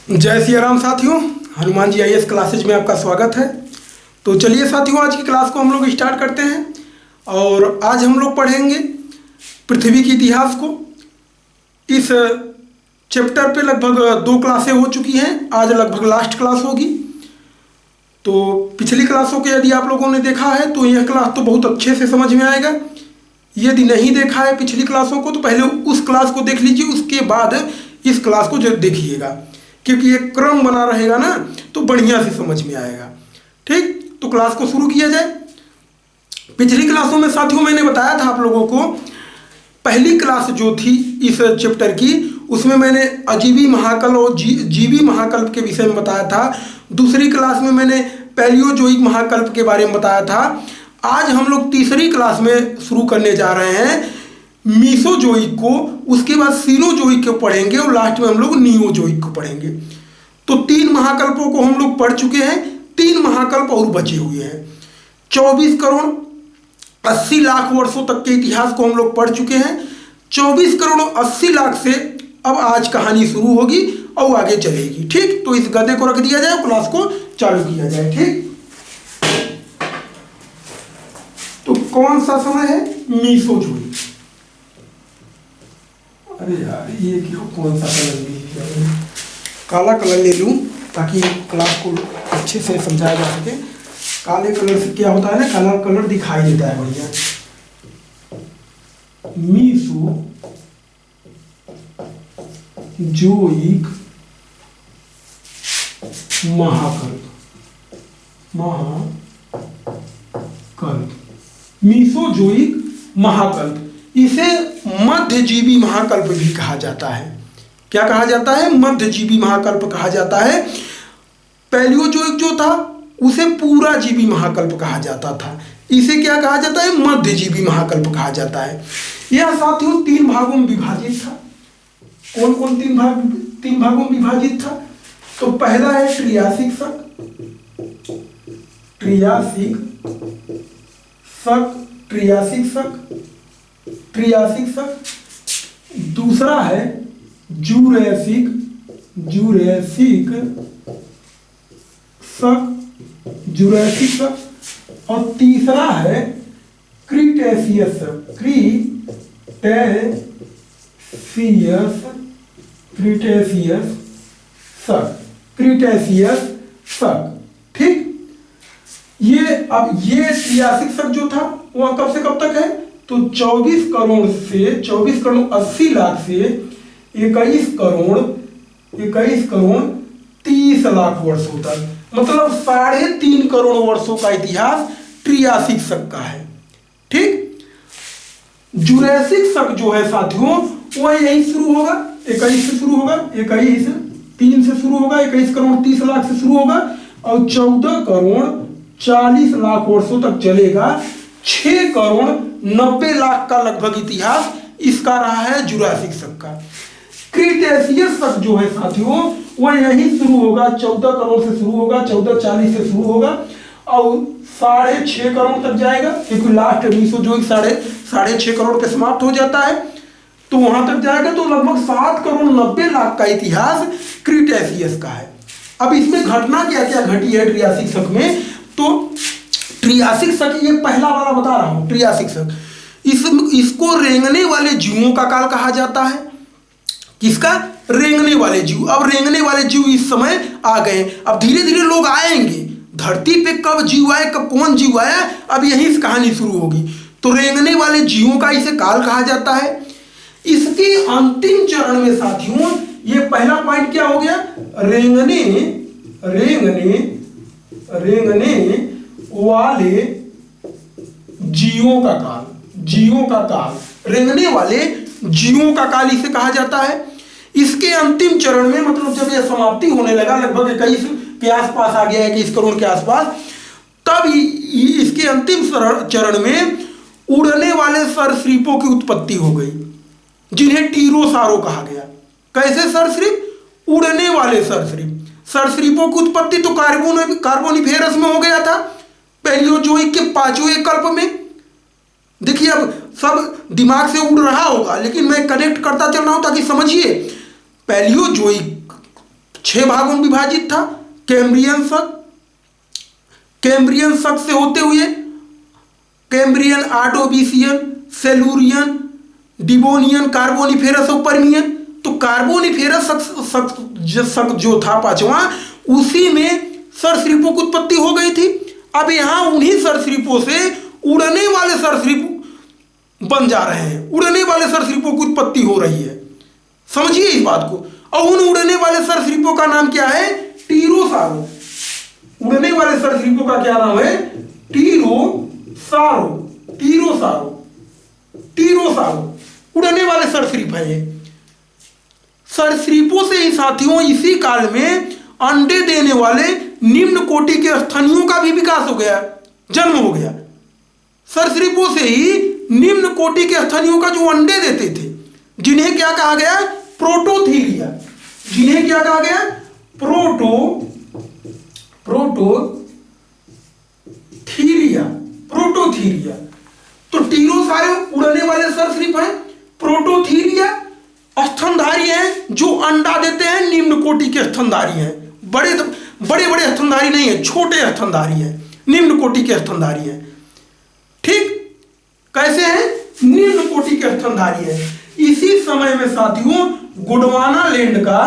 जय सिया राम साथियों, Hanuman ji IAS classes में आपका स्वागत है। तो चलिए साथियों, आज की क्लास को हम लोग स्टार्ट करते हैं और आज हम लोग पढ़ेंगे पृथ्वी के इतिहास को। इस चैप्टर पे लगभग 2 क्लासें हो चुकी हैं, आज लगभग लास्ट क्लास होगी। तो पिछली क्लासों के यदि आप लोगों ने देखा है तो यह क्लास तो बहुत अच्छे से समझ में आएगा। यदि नहीं देखा है पिछली क्लासों को तो पहले उस क्लास को देख लीजिए, उसके बाद इस क्लास को जरूर देखिएगा, क्योंकि एक क्रम बना रहेगा ना तो बढ़िया से समझ में आएगा। ठीक, तो क्लास को शुरू किया जाए। पिछली क्लासों में साथियों मैंने बताया था आप लोगों को, पहली क्लास जो थी इस चैप्टर की उसमें मैंने अजीबी महाकल्प और जीवी महाकल्प के विषय में बताया था। दूसरी क्लास में मैंने पैलियोजोइक महाकल्प के बारे में बताया था। आज हम लोग तीसरी क्लास में शुरू करने जा रहे हैं मीसोजोइक को, उसके बाद सीनोजोइक को पढ़ेंगे और लास्ट में हम लोग नियोजोइक को पढ़ेंगे। तो 3 महाकल्पों को हम लोग पढ़ चुके हैं, 3 महाकल्प और बचे हुए हैं। 24 करोड़ 80 लाख वर्षों तक के इतिहास को हम लोग पढ़ चुके हैं। 24 करोड़ 80 लाख से अब आज कहानी शुरू होगी और आगे चलेगी। ठीक, तो इस गधे को रख दिया जाए, क्लास को चालू किया जाए। ठीक, तो कौन सा समय है? मीसोजोइक। अरे यार, ये क्यों कौन सा कलर ली? काला कलर ले लूं ताकि क्लास को अच्छे से समझाया जा सके। काले कलर से क्या होता है ना, काला कलर दिखाई देता है बढ़िया। मीसोजोइक महाकल्प, मीसोजोइक महाकल्प, इसे मध्यजीवी महाकल्प भी कहा जाता है। क्या कहा जाता है? मध्यजीवी महाकल्प कहा जाता है। पैलियोजोइक जो था उसे पूरा जीवी महाकल्प कहा जाता था, इसे क्या कहा जाता है? मध्यजीवी महाकल्प कहा जाता है। यह साथियों 3 भागों में विभाजित था। कौन कौन 3 भागों में विभाजित था? तो पहला है ट्रियासिक शक, दूसरा है जूरेसिक शक, और तीसरा है क्रीटेशियस शक। ठीक, ये ट्रियासिक शक जो था वह कब से कब तक है? तो 24 करोड़ 80 लाख से 21 करोड़ 30 लाख वर्षों तक, मतलब 3.5 करोड़ वर्षों का इतिहास ट्रियासिक शक का है। ठीक, जुरैसिक शक जो है साथियों वह यही शुरू होगा, 21 से शुरू होगा, 3 से शुरू होगा, 21 करोड़ 30 लाख से शुरू होगा और 14 करोड़ 40 लाख वर्षों तक चलेगा। 6 करोड़ 90 लाख का लगभग इतिहास इसका रहा है जुरासिक शक का। क्रीटेशियस शक जो है साथियों वह यही शुरू होगा, 14 करोड़ से शुरू होगा, 1440 से शुरू होगा और 6.5 करोड़ तक जाएगा, क्योंकि लास्ट मीसोजोइक 6.5 करोड़ पे समाप्त हो जाता है, तो वहां तक जाएगा। तो लगभग 7 करोड़ 90 लाख का इतिहास क्रीटेशियस का है। अब इसमें घटना क्या क्या घटी है ट्रियासिक शक में? तो ट्रियासिक शक, ये पहला वाला बता रहा हूं, ट्रियासिक शक, इसको रेंगने वाले जीवों का काल कहा जाता है। किसका? रेंगने वाले जीव। अब रेंगने वाले जीव इस समय आ गए, अब धीरे धीरे लोग आएंगे धरती पे। कब जीव आए, कब कौन जीव आया, अब यहीं से कहानी शुरू होगी। तो रेंगने वाले जीवों का इसे काल कहा जाता है। इसके अंतिम चरण में साथियों ये पहला पॉइंट क्या हो गया? रेंगने वाले जीवों का काल, रेंगने वाले जीवों का काल इसे कहा जाता है। इसके अंतिम चरण में, मतलब जब यह समाप्ति होने लगा, लगभग 21 के आसपास आ गया, 21 करोड़ के आसपास, तब इसके अंतिम चरण में उड़ने वाले सरीसृपों की उत्पत्ति हो गई, जिन्हें टीरोसारो कहा गया। कैसे सरीसृप? उड़ने वाले सरीसृपों की उत्पत्ति तो कार्बोनिफेरस में हो गया था, पैलियोजोइक के 5वें कल्प में। देखिए, अब सब दिमाग से उड़ रहा होगा, लेकिन मैं कनेक्ट करता चल रहा हूं ताकि समझिए। पैलियोजोइक 6 भागों में विभाजित था। कैम्ब्रियन शक से होते हुए कैम्ब्रियन, आर्डोबिशियन, सेलूरियन, डिबोनियन, कार्बोनिफेरस और पर्मियन। तो कार्बोनिफेरस शक जो था 5वां, उसी में सरीसृपों की उत्पत्ति हो गई थी। अब यहां उन्हीं सरीसृपों से उड़ने वाले सरीसृप बन जा रहे हैं, उड़ने वाले सरीसृपों की उत्पत्ति हो रही है। समझिए इस बात को। और उन उड़ने वाले सरीसृपों का नाम क्या है? टीरोसारो। उड़ने वाले सरीसृपों का क्या नाम है? टीरोसारो। उड़ने वाले सरीसृप है ये। सरीसृपों से ही साथियों इसी काल में अंडे देने वाले निम्न कोटि के स्तनियों का भी विकास हो गया, जन्म हो गया। सरीसृपों से ही निम्न कोटि के स्तनियों का जो अंडे देते थे, जिन्हें क्या कहा गया? प्रोटोथीरिया। जिन्हें क्या कहा गया? प्रोटोथीरिया। तो टीरोसारो उड़ने वाले सरीसृप हैं। प्रोटोथीरिया स्तनधारी हैं, जो अंडा देते हैं, निम्न कोटि के स्तनधारी हैं। बड़े स्तनधारी नहीं है, छोटे स्तनधारी हैं, निम्न कोटि के स्तनधारी हैं। ठीक, कैसे हैं? निम्न कोटि के स्तनधारी हैं। इसी समय में साथियों गोंडवाना लैंड का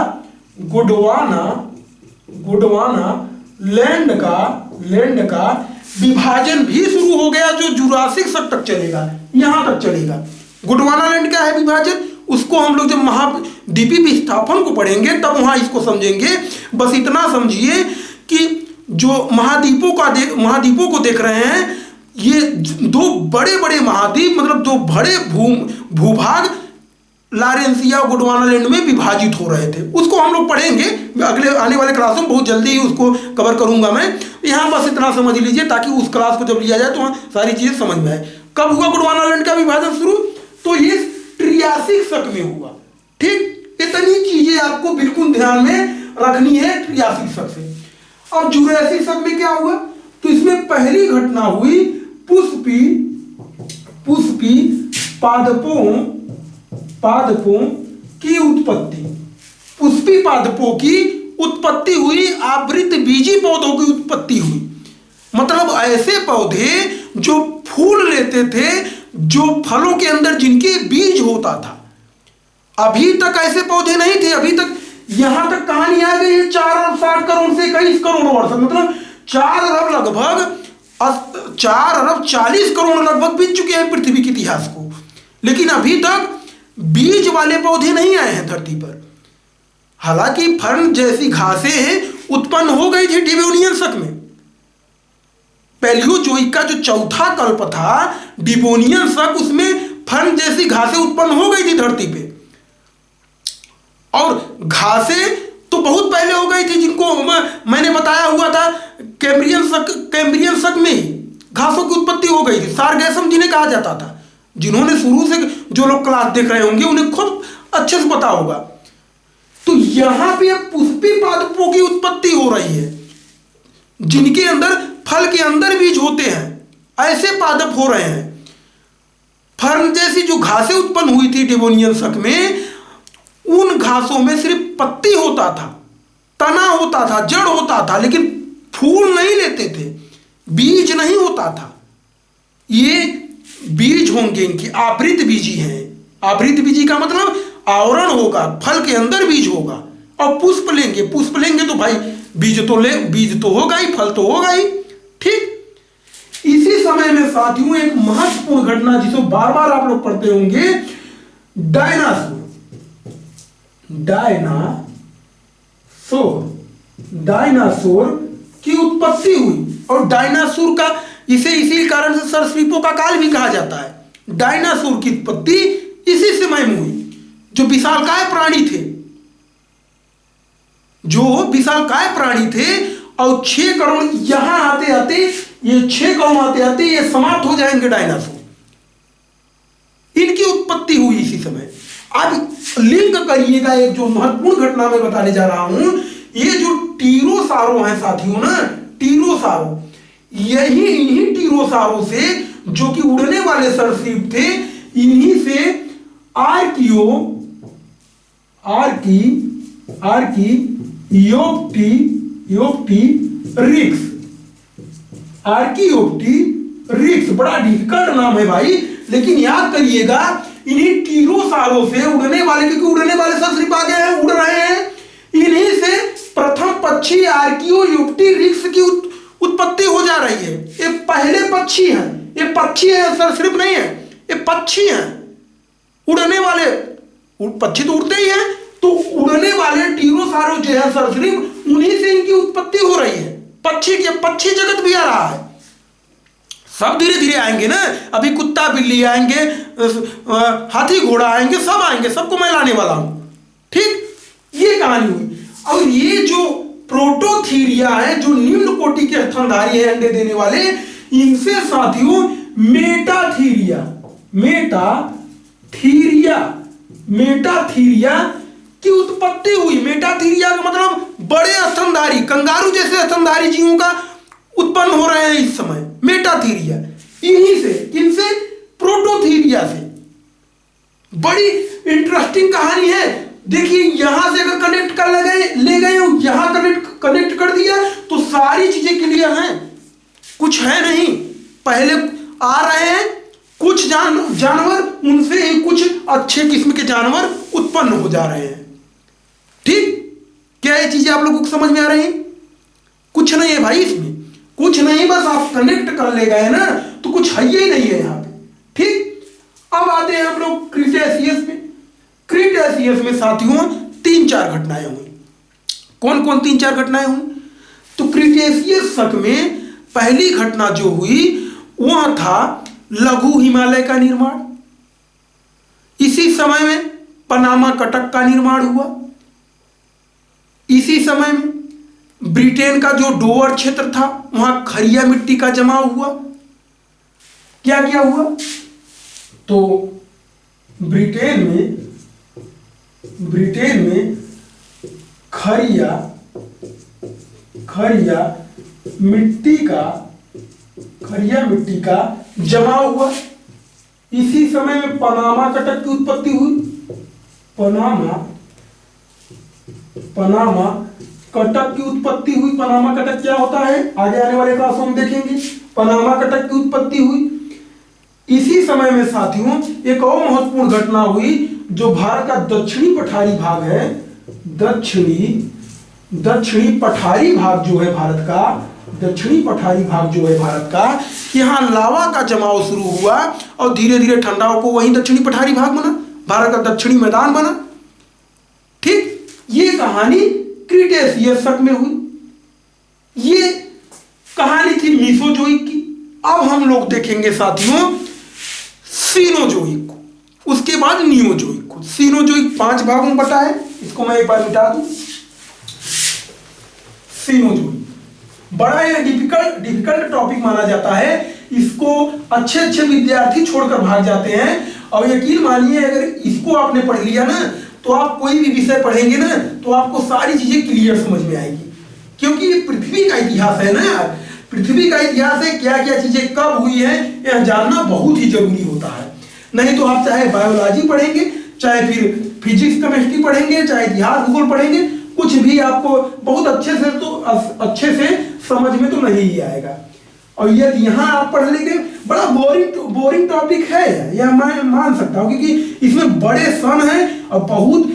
विभाजन भी शुरू हो गया, जो जुरासिक शक तक चलेगा, यहां तक चलेगा। गोंडवाना लैंड क्या है विभाजन? उसको हम लोग जब महाद्वीपीय विस्थापन को पढ़ेंगे तब वहां इसको समझेंगे। बस इतना समझिए कि जो महाद्वीपों को देख रहे हैं, ये 2 बड़े महाद्वीप, मतलब 2 बड़े भूभाग लॉरेंसिया और गोंडवाना लैंड में विभाजित हो रहे थे। उसको हम लोग पढ़ेंगे अगले आने वाले क्लासों में, बहुत जल्दी ही उसको कवर करूंगा मैं। यहां बस इतना समझ लीजिए ताकि उस क्लास को जब लिया जाए तो सारी चीजें समझ में आए। कब हुआ गोंडवाना लैंड का विभाजन शुरू? तो ये ट्रियासिक शक में हुआ। ठीक, इतनी चीजें आपको बिल्कुल ध्यान में रखनी है ट्रियासिक शक से। अब जुरासिक शक में क्या हुआ? तो इसमें पहली घटना हुई पुष्पी पादपों की उत्पत्ति। पुष्पी पादपों की उत्पत्ति हुई, आवृत बीजी पौधों की उत्पत्ति हुई। मतलब ऐसे पौधे जो फूल लेते थे, जो फलों के अंदर जिनके बीज होता था। अभी तक ऐसे पौधे नहीं थे। अभी तक यहां तक कहानी आ गई है 4 अरब 60 करोड़ से 21 करोड़ वर्ष, मतलब 4 अरब लगभग 4 अरब 40 करोड़ लगभग बीत चुके हैं पृथ्वी के इतिहास को। लेकिन अभी तक बीज वाले पौधे नहीं आए हैं धरती पर। हालांकि फर्न जैसी घासें उत्पन्न हो गई थी डिवोनियन शक में। पैलियोजोइक का जो चौथा कल्प था डिवोनियन शक, उसमें फर्न जैसी घासें उत्पन्न हो गई थी धरती पे। और घासें तो बहुत पहले हो गई थी, जिनको मैंने बताया हुआ था कैम्ब्रियन शक में ही घासों की उत्पत्ति हो गई थी। सारगैसम जिन्हें कहा जाता था। जिन्होंने शुरू से जो लोग क्लास देख रहे होंगे उन्हें खूब अच्छे से पता होगा। तो यहां पे पुष्पी पादपों की उत्पत्ति हो रही है, जिनके अंदर फल के अंदर बीज होते हैं। ऐसे पादप हो रहे हैं। फर्न जैसी जो घासें उत्पन्न हुई थी डिवोनियन शक में, उन घासों में सिर्फ पत्ती होता था, तना होता था, जड़ होता था, लेकिन फूल नहीं लेते थे, बीज नहीं होता था। ये बीज होंगे, इनकी आवृत बीजी हैं। आवृत बीजी का मतलब आवरण होगा, फल के अंदर बीज होगा। और पुष्प लेंगे तो भाई बीज तो होगा ही, फल तो होगा ही। ठीक, इसी समय में साथियों एक महत्वपूर्ण घटना जिसे बार बार आप लोग पढ़ते होंगे, डायनासोर की उत्पत्ति हुई। और डायनासोर का इसी कारण से सरीसृपों का काल भी कहा जाता है। डायनासोर की उत्पत्ति इसी समय में हुई, जो विशालकाय प्राणी थे। और 6 करोड़ यहां आते आते ये समाप्त हो जाएंगे डायनासोर। इनकी उत्पत्ति हुई इसी समय। अब लिंक करिएगा, एक जो महत्वपूर्ण घटना मैं बताने जा रहा हूं, ये जो टीरोसारो है साथियों ना, टीरोसारो, इन्हीं टीरोसारो से, जो कि उड़ने वाले सरीसृप थे, इन्हीं से आर्कियोप्टेरिक्स। आर्कियोप्टेरिक्स बड़ा डिफिकल्ट नाम है भाई, लेकिन याद करिएगा इन्हीं टीरोसारों से उड़ने वाले, क्योंकि उड़ने वाले सरीसृप आ गए हैं, उड़ रहे हैं, इन्हीं से प्रथम पक्षी आर्कियोप्टेरिक्स की उत्पत्ति हो जा रही है। ये पहले पक्षी हैं, ये पक्षी है, सरीसृप नहीं है, ये पक्षी हैं, उड़ने वाले। पक्षी तो उड़ते ही हैं, तो उड़ने वाले टीरोसारो जो है सरीसृप, उन्हीं से इनकी उत्पत्ति हो रही है। पक्षी जगत भी आ रहा है, सब धीरे धीरे आएंगे ना। अभी कुत्ता बिल्ली आएंगे, हाथी घोड़ा आएंगे, सब आएंगे, सबको मैं लाने वाला हूं। ठीक, ये कहानी हुई। और ये जो प्रोटोथीरिया है, जो निम्न कोटि के स्तनधारी है, अंडे देने वाले, इनसे साथियों मेटाथीरिया की उत्पत्ति हुई। मेटाथीरिया का मतलब बड़े स्तनधारी, कंगारू जैसे स्तनधारी जीवों का उत्पन्न हो रहे हैं इस समय, मेटाथीरिया। इन्हीं से, किनसे? प्रोटोथीरिया से। बड़ी इंटरेस्टिंग कहानी है। देखिए यहां से अगर कनेक्ट कर ले गए, यहां कनेक्ट कर दिया तो सारी चीजें क्लियर हैं, कुछ है नहीं। पहले आ रहे हैं कुछ जानवर, उनसे ही कुछ अच्छे किस्म के जानवर उत्पन्न हो जा रहे हैं। ठीक, क्या ये चीजें आप लोगों को समझ में आ रही हैं? कुछ नहीं है भाई इसमें, कुछ नहीं, बस आप कनेक्ट कर ले गए ना, तो कुछ है ही नहीं है यहां पे। ठीक, अब आते हैं हम लोग क्रीटेशियस में। क्रीटेशियस में साथियों 3-4 घटनाएं हुई। कौन कौन 3-4 घटनाएं हुई? तो क्रीटेशियस शक में पहली घटना जो हुई वह था लघु हिमालय का निर्माण। इसी समय में पनामा कटक का निर्माण हुआ। इसी समय में ब्रिटेन का जो डोवर क्षेत्र था, वहां खरिया मिट्टी का जमाव हुआ। क्या क्या हुआ? तो ब्रिटेन में खरिया मिट्टी का जमाव हुआ। इसी समय में पनामा कटक की उत्पत्ति हुई। पनामा कटक की उत्पत्ति हुई। पनामा कटक क्या होता है आगे आने वाले क्लासों में देखेंगे। पनामा कटक की उत्पत्ति हुई। इसी समय में साथियों एक और महत्वपूर्ण घटना हुई, जो भारत का दक्षिणी पठारी भाग है, दक्षिणी पठारी भाग जो है भारत का, यहाँ लावा का जमाव शुरू हुआ और धीरे धीरे ठंडा होकर वहीं दक्षिणी पठारी भाग बना, भारत का दक्षिणी मैदान बना। ठीक, ये कहानी क्रीटेशियस शक में हुई। ये कहानी थी मीसोजोइक की। अब हम लोग देखेंगे साथियों सीनोजोइक को, उसके बाद नियोजोइक को। सीनोजोइक 5 भागों में बटा है, इसको मैं एक बार मिटा दूं। सीनोजोइक बड़ा ही डिफिकल्ट टॉपिक माना जाता है। इसको अच्छे विद्यार्थी छोड़कर भाग जाते हैं। और यकीन मानिए अगर इसको आपने पढ़ लिया ना, तो आप कोई भी विषय पढ़ेंगे ना, तो आपको सारी चीजें क्लियर समझ में आएगी। क्योंकि ये पृथ्वी का इतिहास है ना यार, पृथ्वी का इतिहास है। क्या क्या चीजें कब हुई है यह जानना बहुत ही जरूरी होता है। नहीं तो आप चाहे बायोलॉजी पढ़ेंगे, चाहे फिर फिजिक्स केमिस्ट्री पढ़ेंगे, चाहे इतिहास भूगोल पढ़ेंगे, कुछ भी आपको बहुत अच्छे से समझ में तो नहीं ही आएगा। और यदि यहाँ आप पढ़ लेंगे, बड़ा बोरिंग टॉपिक है यह मैं मान सकता हूँ, क्योंकि इसमें बड़े सन हैं और बहुत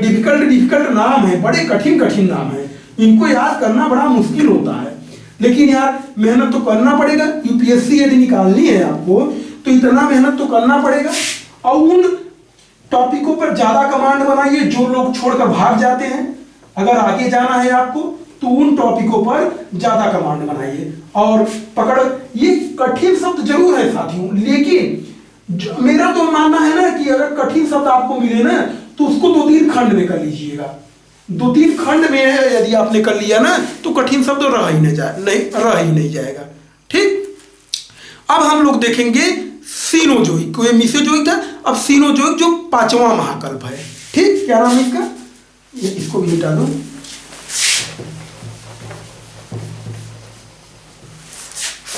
डिफिकल्ट नाम है, बड़े कठिन नाम है। इनको याद करना बड़ा मुश्किल होता है, लेकिन यार मेहनत तो करना पड़ेगा। यूपीएससी यदि निकालनी है आपको तो इतना मेहनत तो करना पड़ेगा। और उन टॉपिकों पर ज्यादा कमांड बनाइए जो लोग छोड़कर भाग जाते हैं। अगर आगे जाना है आपको तो उन टॉपिकों पर ज्यादा कमांड बनाइए और पकड़। ये कठिन शब्द जरूर है साथियों, लेकिन मेरा तो मानना है ना कि अगर कठिन शब्द आपको मिले ना, तो उसको 2-3 खंड में कर लीजिएगा। 2-3 खंड में यदि आपने कर लिया ना, तो कठिन शब्द रह ही नहीं जाएगा। ठीक, अब हम लोग देखेंगे सीनोजोइक। ये मीसोजोइक था, अब सीनोजोइक जो 5वां महाकल्प है। ठीक, क्या नाम है इसका? इसको भी मिटा दो।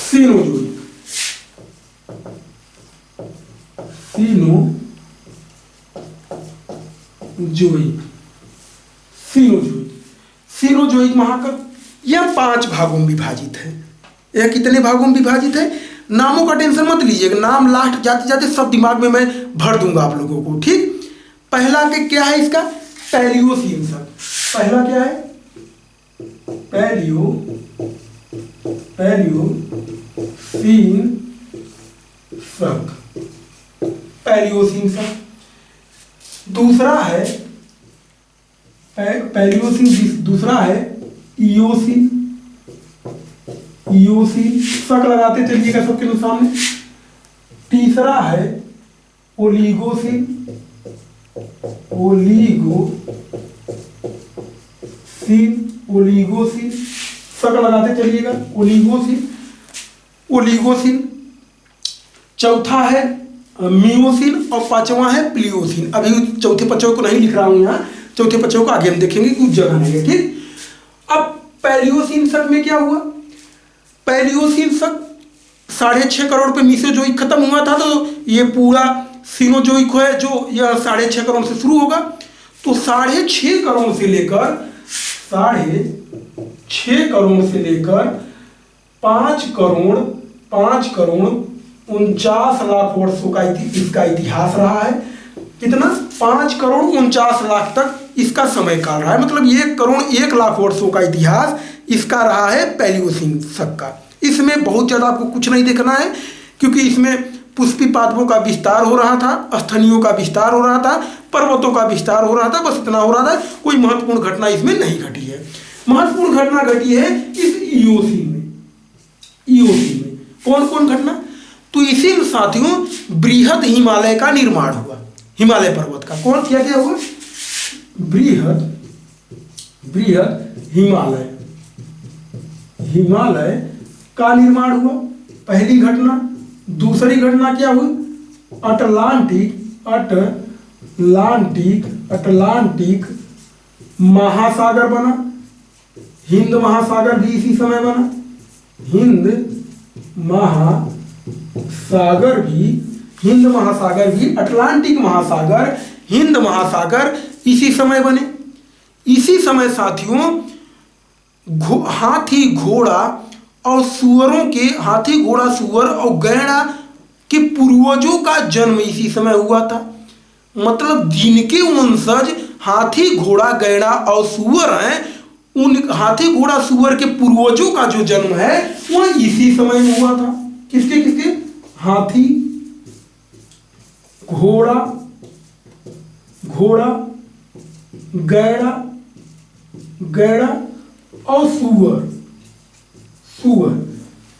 सीनोजोइक पांचजोइक महाकल्प, यह 5 भागों में विभाजित है। यह कितने भागों में विभाजित है? नामों का टेंशन मत लीजिएगा, नाम लास्ट जाते जाते सब दिमाग में मैं भर दूंगा आप लोगों को, ठीक। पहला के क्या है इसका? पैलियोसीन शक। पहला क्या है? पैलियोसीन शक, पैलियोसीन शक। दूसरा है पैलियोसीन, दूसरा है इयोसीन, इयोसीन शक लगाते चलिएगा सबके सामने। तीसरा है ओलिगोसीन, ओलिगोसीन शक लगाते चलिएगा, ओलिगोसीन। चौथा है मियोसिन और पांचवा है प्लियोसिन। अभी चौथे पांचवे को नहीं लिख रहा हूं यहाँ, चौथे पांचवे को आगे हम देखेंगे कि उस जगह नहीं है, ठीक। अब पैलियोसिन शक में क्या हुआ? पैलियोसिन शक 6.5 करोड़ पे मीसोजोइक खत्म हुआ था, तो ये पूरा सीनोजोइक है जो यह 6.5 करोड़ से शुरू होगा। तो 6.5 करोड़ से लेकर 5 करोड़ 49 लाख वर्षों का इसका इतिहास रहा है। कितना? 5 करोड़ 49 लाख तक इसका समय काल रहा है, मतलब 1 करोड़ 1 लाख वर्षों का इतिहास इसका रहा है पैलियोसिन शक का। इसमें बहुत ज़्यादा आपको कुछ नहीं देखना है, क्योंकि इसमें पुष्पी पादपों का विस्तार हो रहा था, स्थनियों का विस्तार हो रहा था, पर्वतों का विस्तार हो रहा था, बस इतना हो रहा था। कोई महत्वपूर्ण घटना इसमें नहीं घटी है। महत्वपूर्ण घटना घटी है इस इयोसीन में। कौन कौन घटना? तो इसी में साथियों बृहद हिमालय का निर्माण हुआ, हिमालय पर्वत का। कौन क्या क्या हुआ? बृहद हिमालय का निर्माण हुआ, पहली घटना। दूसरी घटना क्या हुई? अटलांटिक महासागर बना। हिंद महासागर भी इसी समय बना। हिंद महासागर भी, अटलांटिक महासागर, हिंद महासागर इसी समय बने। इसी समय साथियों हाथी घोड़ा और सुअरों के, हाथी घोड़ा सुअर और गैड़ा के पूर्वजों का जन्म इसी समय हुआ था। मतलब जिनके वंशज हाथी घोड़ा गैड़ा और सुअर हैं, उन हाथी घोड़ा सुअर के पूर्वजों का जो जन्म है वह इसी समय में हुआ था। किसके किसके? हाथी घोड़ा गैड़ा और सुअर,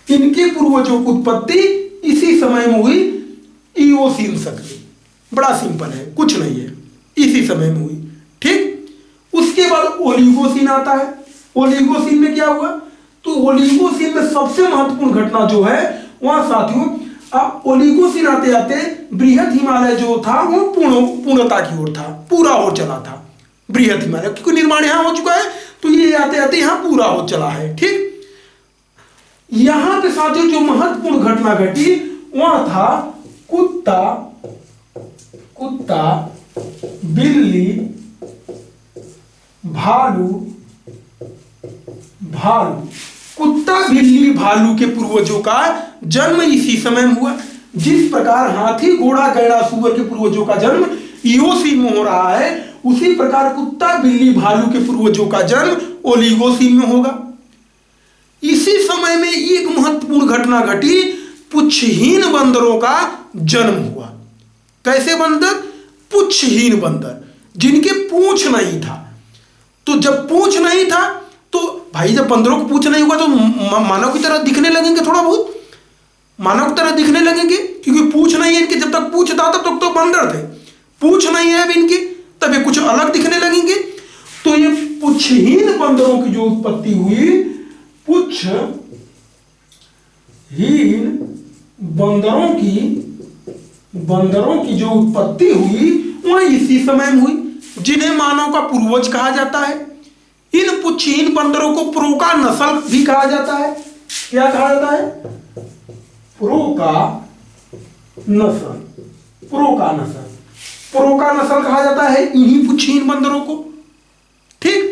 इनके पूर्वजों की उत्पत्ति इसी समय में हुई इयोसीन शक में। बड़ा सिंपल है, कुछ नहीं है, इसी समय में हुई, ठीक। उसके बाद ओलिगोसीन आता है। ओलिगोसीन में क्या हुआ? तो ओलिगोसीन में सबसे महत्वपूर्ण घटना जो है वहां साथियों, अब ओलिगोसीन आते आते बृहद हिमालय जो था वो पूर्णता की ओर था, पूरा हो चला था बृहद हिमालय, क्योंकि निर्माण यहां हो चुका है, तो ये आते आते यहां पूरा हो चला है, ठीक। यहां पे साथियों जो महत्वपूर्ण घटना घटी वहां था कुत्ता बिल्ली भालू। कुत्ता बिल्ली भालू के पूर्वजों का जन्म इसी समय में हुआ। जिस प्रकार हाथी घोड़ा गैड़ा सुअर के पूर्वजों का जन्म इयोसीन में हो रहा है, उसी प्रकार कुत्ता बिल्ली भालू के पूर्वजों का जन्म ओलिगोसीन में होगा। इसी समय में एक महत्वपूर्ण घटना घटी, पुच्छहीन बंदरों का जन्म हुआ। कैसे बंदर? पुच्छहीन बंदर, जिनके पूंछ नहीं था। तो जब पूंछ नहीं था तो भाई, जब बंदरों को पूंछ नहीं हुआ तो मानव की तरह दिखने लगेंगे, थोड़ा बहुत मानव की तरह दिखने लगेंगे, क्योंकि पूंछ नहीं है इनके। जब तक पूंछ था तब तक तो बंदर थे, पूंछ नहीं है अब इनकी, तब ये कुछ अलग दिखने लगेंगे। तो ये पुच्छहीन बंदरों की जो उत्पत्ति हुई, पुच्छहीन बंदरों की जो उत्पत्ति हुई वह इसी समय में हुई, जिन्हें मानव का पूर्वज कहा जाता है। इन पुच्छहीन बंदरों को प्रोका नस्ल भी कहा जाता है। क्या कहा जाता है? प्रोका नस्ल कहा जाता है इन्हीं पुच्छहीन बंदरों को, ठीक।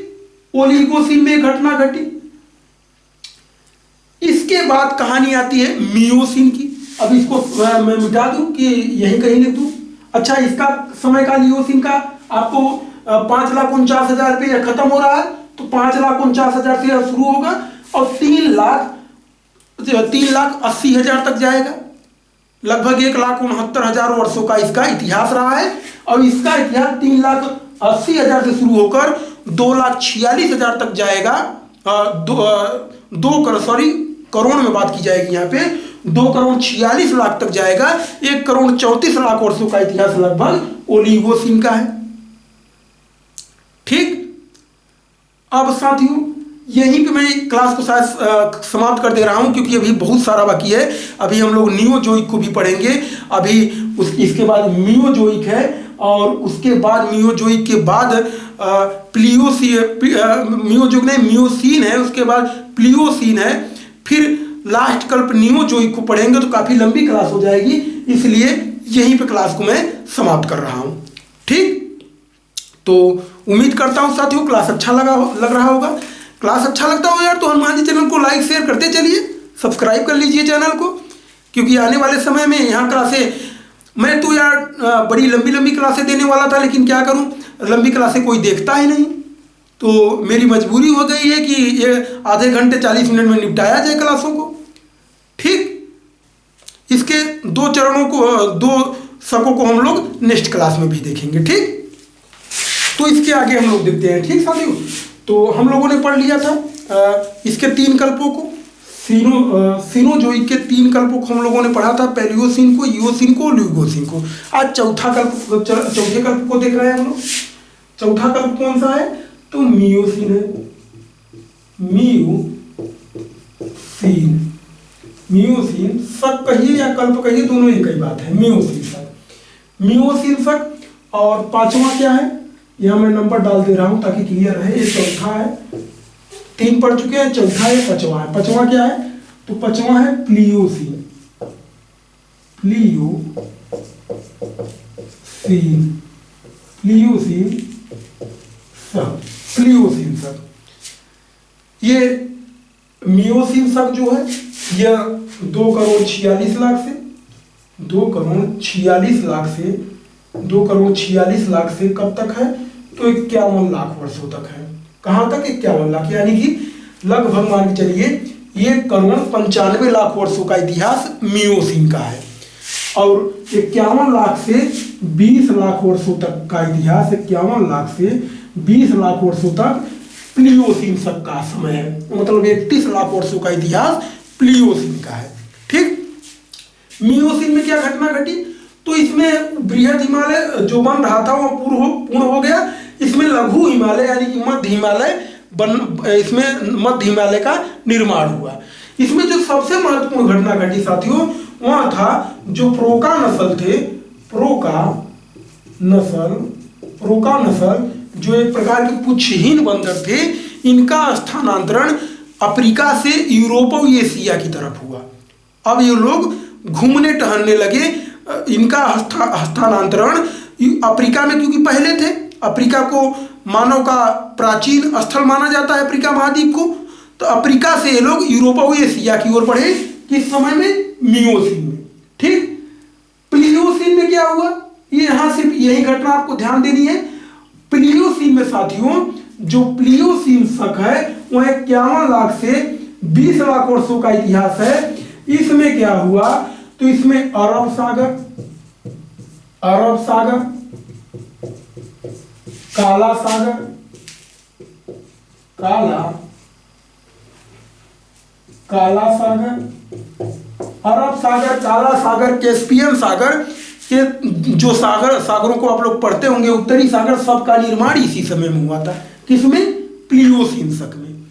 ओलिगोसीन में घटना घटी। इसके बाद कहानी आती है मियोसिन की। अब इसको मैं मिटा दूं कि यहीं कहीं लिख दूं? अच्छा, इसका समय काल इयोसिन का आपको 5,49,000 पे खत्म हो रहा है, तो 5,49,000 से शुरू होगा और 3,80,000 तक जाएगा। लगभग 1,69,000 वर्षों का इसका इतिहास रहा है और इसका इतिहास 3,80,000 से शुरू होकर 2,46,000 तक जाएगा। करोड़ में बात की जाएगी यहाँ पे, 2,46,00,000 तक जाएगा। 1,34,00,000 वर्षों का इतिहास लगभग ओलिगोसीन का है। ठीक, अब साथियों यहीं पे मैं क्लास को शायद समाप्त कर दे रहा हूं, क्योंकि अभी बहुत सारा बाकी है। अभी हम लोग नियोजोइक को भी पढ़ेंगे, अभी इसके बाद मियोजोइक है और उसके बाद मियोजोइक के बाद मियोजोइक नहीं, मियोसीन है, उसके बाद प्लियोसीन है, फिर लास्ट कल्प नियोजोइक को पढ़ेंगे, तो काफी लंबी क्लास हो जाएगी, इसलिए यहीं पे क्लास को मैं समाप्त कर रहा हूं। ठीक, तो उम्मीद करता हूं साथियों क्लास अच्छा लग रहा होगा। क्लास अच्छा लगता हो यार तो हनुमान जी चैनल को लाइक शेयर करते चलिए, सब्सक्राइब कर लीजिए चैनल को, क्योंकि आने वाले समय में यहाँ क्लासें, मैं तो यार बड़ी लंबी लंबी क्लासें देने वाला था, लेकिन क्या करूँ, लंबी क्लासें कोई देखता ही नहीं, तो मेरी मजबूरी हो गई है कि ये आधे घंटे 40 मिनट में निपटाया जाए क्लासों को। ठीक, इसके 2 चरणों को, 2 शकों को हम लोग नेक्स्ट क्लास में भी देखेंगे। ठीक, तो इसके आगे हम लोग देखते हैं। ठीक साथियों, तो हम लोगों ने पढ़ लिया था इसके 3 कल्पों को, सिनोजोइक के 3 कल्पों को हम लोगों ने पढ़ा था, पैलियोसिन को, इयोसिन को, ओलिगोसिन को। आज चौथे कल्प को देख रहे हैं हम लोग। चौथा कल्प कौन सा है? तो मियोसिन है। मियोसिन शक कहिए या कल्प कहिए, दोनों एक ही बात है। मियोसिन शक। और 5वां क्या है, यहाँ मैं नंबर डाल दे रहा हूं ताकि क्लियर रहे। ये चौथा है, 3 पढ़ चुके हैं, चौथा है, 5वां है। 5वां क्या है? तो 5वां है प्लियोसिन। प्लियोसिन शक। ये मियोसिन शक जो है यह 2,46,00,000 से 2,46,00,000 से कब तक है? तो 51 लाख वर्षों तक है। कहां तक? 51 लाख, यानी कि लगभग मान के चलिए 1,95,00,000 वर्षों का इतिहास मियोसिन का है और 51 लाख से 20 लाख वर्षों तक का इतिहास, 51 लाख से 20 लाख वर्षों तक प्लियोसिन शक का समय है। मतलब 31 लाख वर्षों का इतिहास प्लियोसिन का है। ठीक, मियोसिन में क्या घटना घटी? तो इसमें बृहद हिमालय जो बन रहा था वो पूर्ण हो गया। इसमें लघु हिमालय यानी कि मध्य हिमालय का निर्माण हुआ। इसमें जो सबसे महत्वपूर्ण घटना घटी साथियों, वह था जो प्रोका नस्ल थे, प्रोका नस्ल जो एक प्रकार के पुच्छहीन बंदर थे, इनका स्थानांतरण अफ्रीका से यूरोप और एशिया की तरफ हुआ। अब ये लोग घूमने टहलने लगे। इनका स्थानांतरण अफ्रीका में, क्योंकि पहले थे, अफ्रीका को मानव का प्राचीन स्थल माना जाता है, अफ्रीका महाद्वीप को, तो अफ्रीका से ये लोग यूरोप और एशिया की ओर बढ़े। किस समय में? मियोसिन में। ठीक, प्लियोसिन में क्या हुआ? ये यहां सिर्फ यही घटना आपको ध्यान देनी है। प्लियोसिन में साथियों जो प्लियोसिन शक है वह 51 लाख से 20 लाख वर्षों का इतिहास है। इसमें क्या हुआ? तो इसमें अरब सागर, काला सागर, अरब सागर, काला सागर, कैस्पियन सागर के जो सागरों को आप लोग पढ़ते होंगे, उत्तरी सागर, सबका निर्माण इसी समय में हुआ था। किसमें? प्लियोसिन शक में।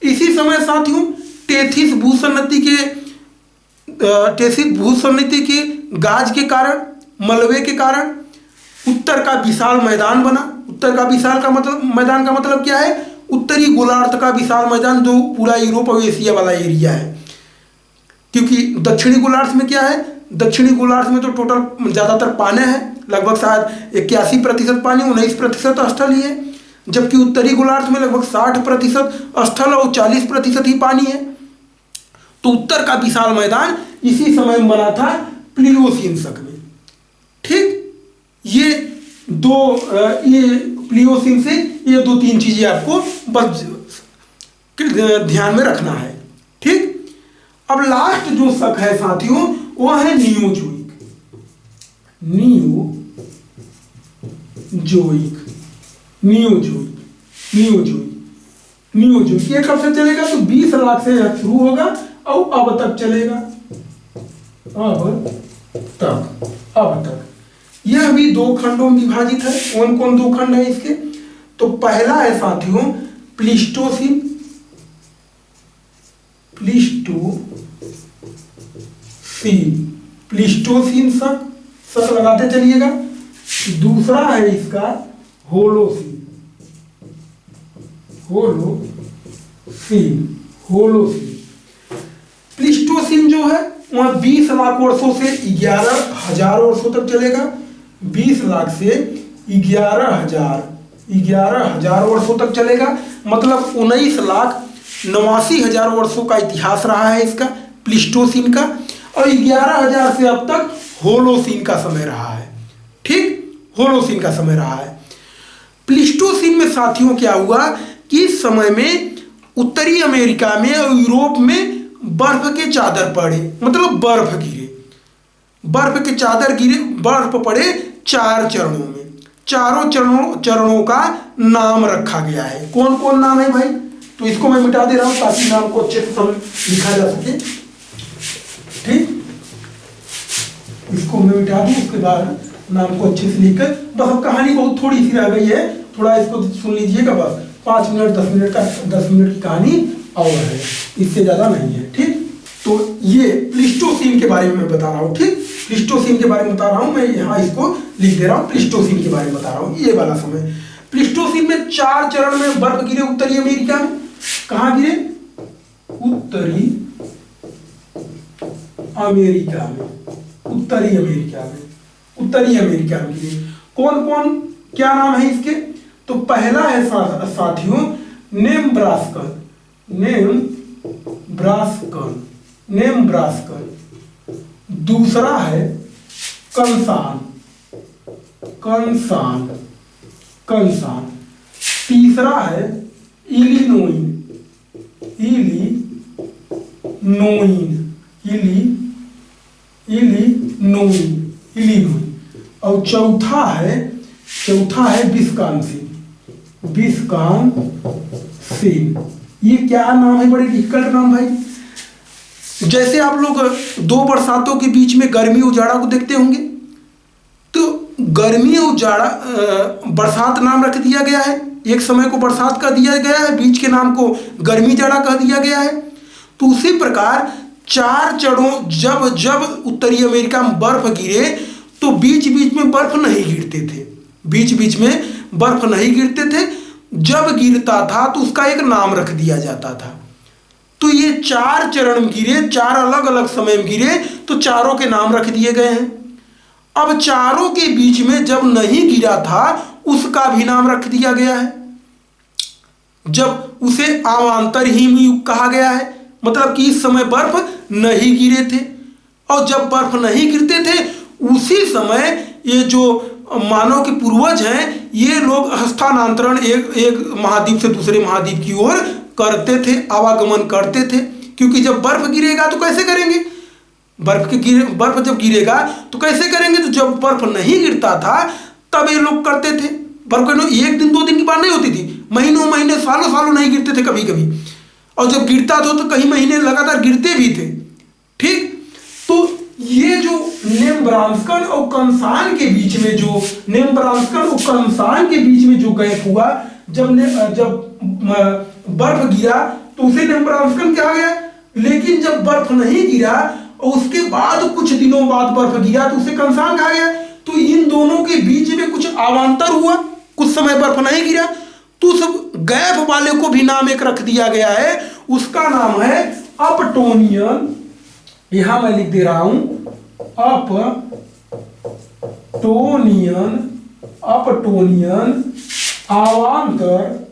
इसी समय साथियों टेथिस भूसन्निधि के गाज के कारण, मलबे के कारण उत्तर का विशाल मैदान बना। उत्तर का विशाल का मतलब, मैदान का मतलब क्या है? उत्तरी गोलार्ध का विशाल मैदान जो पूरा यूरोप और एशिया वाला एरिया है। क्योंकि दक्षिणी गोलार्ध में क्या है? दक्षिणी गोलार्ध में तो टोटल ज्यादातर पानी है, लगभग शायद 81% पानी, 19% स्थल ही है। जबकि उत्तरी गोलार्ध में लगभग 60% स्थल और 40% ही पानी है। तो उत्तर का विशाल मैदान इसी समय में बना था प्लियोसीन शक में। ठीक, ये प्लियोसीन से ये 2-3 चीजें आपको बस ध्यान में रखना है। ठीक, अब लास्ट जो शक है साथियों वो है नियोजोइक। नियोजोइक ये कब से चलेगा? तो 20 लाख से शुरू होगा और अब तक चलेगा। अब तक यह भी 2 खंडों में विभाजित है। कौन कौन 2 खंड है इसके? तो पहला है साथियों प्लीस्टोसीन शक लगाते चलिएगा। दूसरा है इसका होलोसीन। प्लीस्टोसीन जो है वह 20 लाख वर्षों से 11,000 वर्षों तक चलेगा। 20 लाख से 11,000 वर्षों तक चलेगा, मतलब 19,89,000 वर्षों का इतिहास रहा है इसका प्लीस्टोसीन का। और 11,000 से अब तक होलोसीन का समय रहा है। ठीक, होलोसीन का समय रहा है। प्लीस्टोसीन में साथियों क्या हुआ कि इस समय में उत्तरी अमेरिका में और यूरोप में बर्फ के चादर पड़े, मतलब बर्फ गिरे। बर्फ के चादर गिरे, बर्फ पड़े 4 चरणों में। चारों चरणों का नाम रखा गया है। कौन कौन नाम है भाई? तो इसको मैं मिटा दे रहा हूं ताकि नाम को अच्छे से लिखा जा सके। ठीक, इसको मैं मिटा दूं, उसके बाद नाम को अच्छे से लिखकर, बस अब कहानी बहुत थोड़ी सी रह गई है, थोड़ा इसको सुन लीजिएगा। बस 5 मिनट 10 मिनट की कहानी और है, इससे ज्यादा नहीं है। ठीक, तो ये प्लीस्टोसीन के बारे में मैं बता रहा हूँ। ठीक, प्लीस्टोसीन के बारे में बता रहा हूँ मैं, यहाँ इसको लिख दे रहा हूँ। प्लीस्टोसीन के बारे में बता रहा हूँ, ये वाला समय। प्लीस्टोसीन में 4 चरण में बर्फ गिरे उत्तरी अमेरिका में। कहाँ गिरे? उत्तरी अमेरिका में गिरे। कौन कौन, क्या नाम है इसके? तो पहला है साथियों नेब्रास्का। दूसरा है कंसान। तीसरा है इलिनोइन। और चौथा है विस्कॉन्सिन। ये क्या नाम है? बड़े डिफिकल्ट नाम भाई। जैसे आप लोग 2 बरसातों के बीच में गर्मी और जाड़ा को देखते होंगे, तो गर्मी और जाड़ा बरसात नाम रख दिया गया है। एक समय को बरसात कह दिया गया है, बीच के नाम को गर्मी जाड़ा कह दिया गया है। तो उसी प्रकार 4 चरणों, जब उत्तरी अमेरिका में बर्फ गिरे तो बीच बीच में बर्फ नहीं गिरते थे। जब गिरता था तो उसका एक नाम रख दिया जाता था। तो ये 4 चरण में गिरे, 4 अलग अलग समय में गिरे, तो चारों के नाम रख दिए गए हैं। अब चारों के बीच में जब नहीं गिरा था उसका भी नाम रख दिया गया है। जब उसे अवांतर हिमयुग कहा गया है, मतलब कि इस समय बर्फ नहीं गिरे थे। और जब बर्फ नहीं गिरते थे उसी समय ये जो मानव के पूर्वज हैं, ये लोग हस्तांतरण एक महाद्वीप से दूसरे महाद्वीप की ओर करते थे, आवागमन करते थे। क्योंकि जब बर्फ गिरेगा तो कैसे करेंगे? बर्फ जब गिरेगा तो कैसे करेंगे? तो जब बर्फ नहीं गिरता था तब ये लोग करते थे। बर्फ 1 दिन 2 दिन की बात नहीं होती थी, महीनों महीने सालों नहीं गिरते थे कभी कभी। और जब गिरता था तो कई महीने लगातार गिरते भी थे। ठीक, तो ये जो नेब्रास्कन और कंसान के बीच में जो गैप हुआ, जब बर्फ गिरा तो उसे नेब्रास्कन कहा गया। लेकिन जब बर्फ नहीं गिरा और उसके बाद कुछ दिनों बाद बर्फ गिरा तो उसे कंसान कहा गया। तो इन दोनों के बीच में कुछ अवांतर हुआ, कुछ समय बर्फ नहीं गिरा, तो उस गैप वाले को भी नाम एक रख दिया गया है। उसका नाम है अपटोनियन। यहां मैं लिख दे रहा हूं अपटोनियन अवान्तर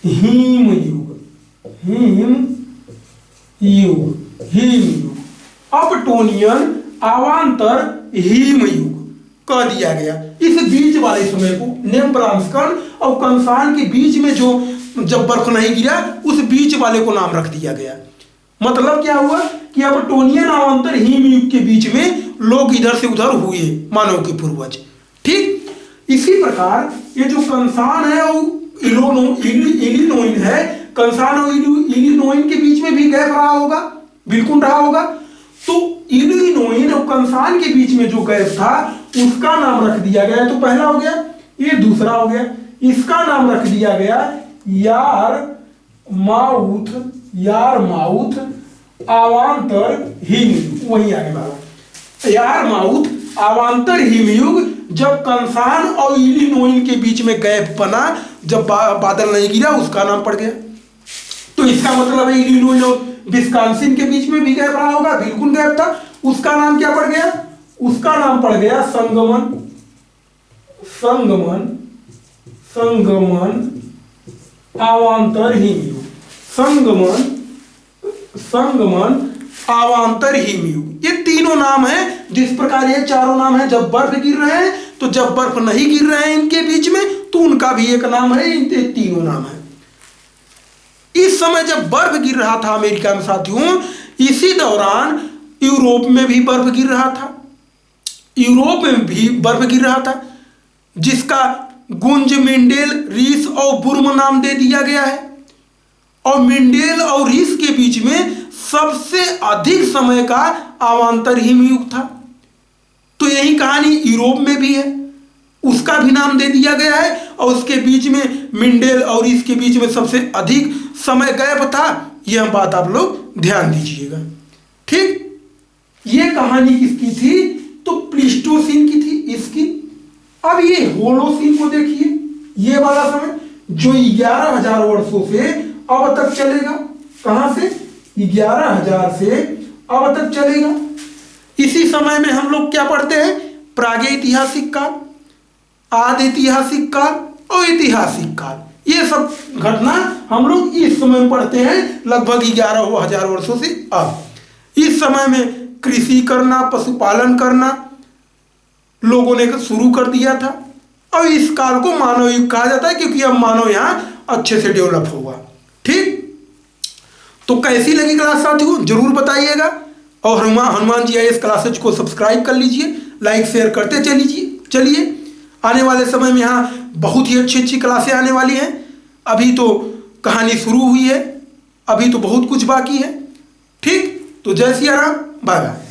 हिमयुग, हिमयुग, अपटोनियन अवान्तर हिमयुग कह दिया गया। इस बीच वाले समय को नेम्ब्रांस्कन और कंसान के बीच में जो जब बर्फ नहीं गिरा उस बीच वाले को नाम रख दिया गया। मतलब क्या हुआ कि अपटोनियन अवान्तर हिमयुग के बीच में लोग इधर से उधर हुए, मानव के पूर्वज। ठीक इसी प्रकार ये जो कंसान है वो इलिनोइन है, कंसान और इलिनोइन के बीच में भी गैप रहा होगा, बिल्कुल रहा होगा। तो इलिनोइन और कंसान के बीच में जो गैप था उसका नाम रख दिया गया। तो पहला हो गया, ये दूसरा हो गया, इसका नाम रख दिया गया यारमाउथ अवान्तर हिमयुग। वही आगे वाला यारमाउथ अवान्तर हिमयुग, जब कंसान और इलिनोइन के बीच में गैप बना, जब बादल नहीं गिरा उसका नाम पड़ गया। तो इसका मतलब है इलिनोइन और विस्कॉन्सिन के बीच में भी गैप रहा होगा, बिल्कुल गैप था। उसका नाम क्या पड़ गया? उसका नाम पड़ गया संगमन अवान्तर हिमयुग। संगमन अवान्तर हिमयुग, ये तीनों नाम है। जिस प्रकार ये चारों नाम है जब बर्फ गिर रहे हैं, तो जब बर्फ नहीं गिर रहे हैं इनके बीच में तो उनका भी एक नाम है, इनके तीनों नाम है। इस समय जब बर्फ गिर रहा था अमेरिका में साथियों, इसी दौरान यूरोप में भी बर्फ गिर रहा था, यूरोप में भी बर्फ गिर रहा था, जिसका गुंज, मिंडेल, रीस और बुर्म नाम दे दिया गया है। और मिंडेल और रीस के बीच में सबसे अधिक समय का अवान्तर हिमयुग था। तो यही कहानी यूरोप में भी है, उसका भी नाम दे दिया गया है। और उसके बीच में मिंडेल और इसके बीच में सबसे अधिक समय गैप था। यह बात आप लोग ध्यान दीजिएगा। ठीक, ये कहानी किसकी थी? तो प्लीस्टोसीन की थी, इसकी। अब ये होलोसीन को देखिए, ये वाला समय जो 11,000 वर्षों से अब तक चलेगा। कहां से? 11,000 से अब तक चलेगा। इसी समय में हम लोग क्या पढ़ते हैं? प्रागैतिहासिक काल, आदि ऐतिहासिक काल और ऐतिहासिक काल। ये सब घटना हम लोग इस समय में पढ़ते हैं, लगभग 11,000 वर्षों से अब। इस समय में कृषि करना, पशुपालन करना लोगों ने शुरू कर दिया था। और इस काल को मानव युग कहा जाता है, क्योंकि अब मानव यहां अच्छे से डेवलप होगा। ठीक, तो कैसी लगी क्लास साथियों जरूर बताइएगा। और हनुमान GIS क्लासेज को सब्सक्राइब कर लीजिए, लाइक शेयर करते चलिए। आने वाले समय में यहाँ बहुत ही अच्छी क्लासें आने वाली हैं। अभी तो कहानी शुरू हुई है, अभी तो बहुत कुछ बाकी है। ठीक, तो जय सिया राम, बाय बाय।